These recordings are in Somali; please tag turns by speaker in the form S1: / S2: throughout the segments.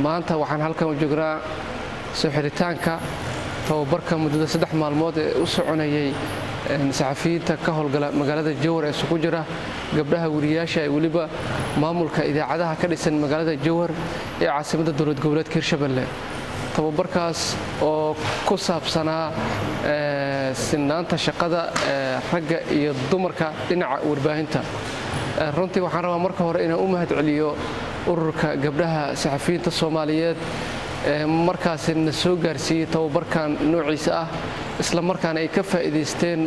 S1: maanta waxaan halkan u joognaa soo xiritaanka tababarka muddada 3 maalmood ee u soconayay saxafiyiinta ka howlgala magaalada Jowhar ee isugu jira gabdhaha wariyaasha ee waliba maamulka idaacadaha ka dhisan magaalada Jowhar ee caasimadda dowlad goboleedka Hirshabelle. tababarkaas oo ku saabsanaa sinaanta shaqada ragga iyo dumarka dhinaca warbaahinta. runtii waxaan rabaa marka hore inaan u mahadceliyo ururka gabdhaha saxafiyiinta Soomaaliyeed markaas na soo gaarsiiyay tababarkan noociisa ah isla markaana ay ka faa'iideysteen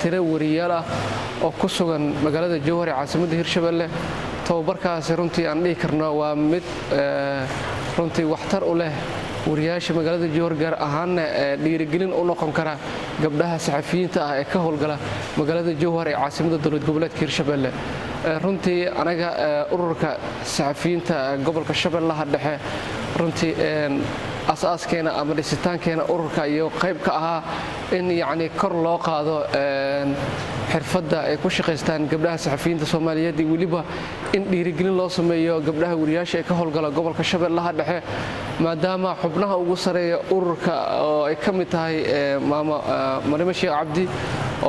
S1: tiro wariyaal ah oo ku sugan magaalada Jowhar ee caasimadda Hirshabelle. tababarkaas runtii aan dhihi karno waa mid runtii waxtar u leh wariyaasha magaalada Jowhar gaar ahaan dhiirigelin u noqon kara gabdhaha saxafiyiinta ah ee ka howlgala magaalada Jowhar ee caasimadda dowlad goboleedka Hirshabelle. runtii anaga ururka saxafiyiinta gobolka Shabeellaha Dhexe runtii asaaskeena ama dhisitaankeena ururka iyo qayb ka ahaa in yacni kor loo qaado xirfadda ay ku shaqeystaan gabdhaha saxafiyiinta Soomaaliyeed iyo waliba in dhiirigelin loo sameeyo gabdhaha wariyaasha ee ka howlgala gobolka Shabeellaha Dhexe maadaama xubnaha ugu sareeya ururka oo ay ka mid tahay maama Mariimo Sheekh Cabdi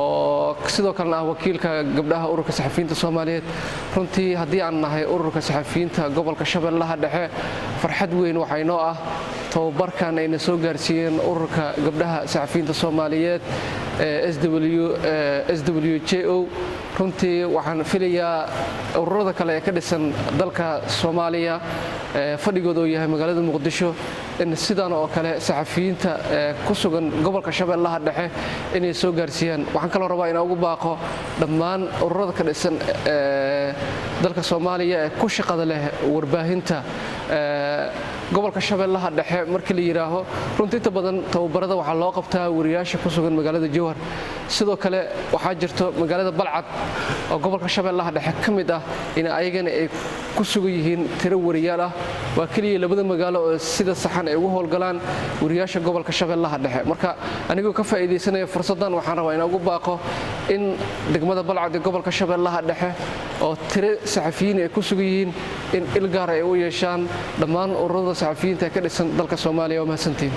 S1: oo sidoo kalena ah wakiilka gabdhaha ururka saxafiyiinta Soomaaliyeed. runtii haddii aan nahay ururka saxafiyiinta gobolka Shabeellaha Dhexe farxad weyn waxay noo ah tababarkan ayna soo gaarsiiyeen ururka gabdhaha saxafiyiinta Soomaaliyeed SWJO. runtii waxaan filayaa ururada kale ee ka dhisan dalka Soomaaliya fadhigooda oo yahay magaalada Muqdisho in sidaan oo kale saxafiyiinta ku sugan gobolka Shabeellaha Dhexe inay soo gaarsiiyaan. waxaan kaloo rabaa inaan ugu baaqo dhammaan ururada ka dhisan dalka Soomaaliya ee ku shaqada leh warbaahinta gobolka Shabeellaha Dhexe markii la yiraahdo runtii inta badan tababarada waxaa loo qabtaa wariyaasha ku sugan magaalada Jowhar. sidoo kale waxaa jirto magaalada Balcad oo gobolka Shabeellaha Dhexe ka mid ah in ayagana ay ku sugan yihiin tiro wariyaal ah. waa kaliya labada magaalo oo sida saxan ay ugu howlgalaan wariyaasha gobolka Shabeellaha Dhexe. marka anigoo ka faa'iideysanaya fursadan waxaan rabaa inaan ugu baaqo in degmada Balcad ee gobolka Shabeellaha Dhexe oo tiro saxafiyiin ay ku sugan yihiin in il gaar ah ay u yeeshaan dhammaan ururada saxafiyiinta ka dhisan dalka Soomaaliya. waa mahadsantiin.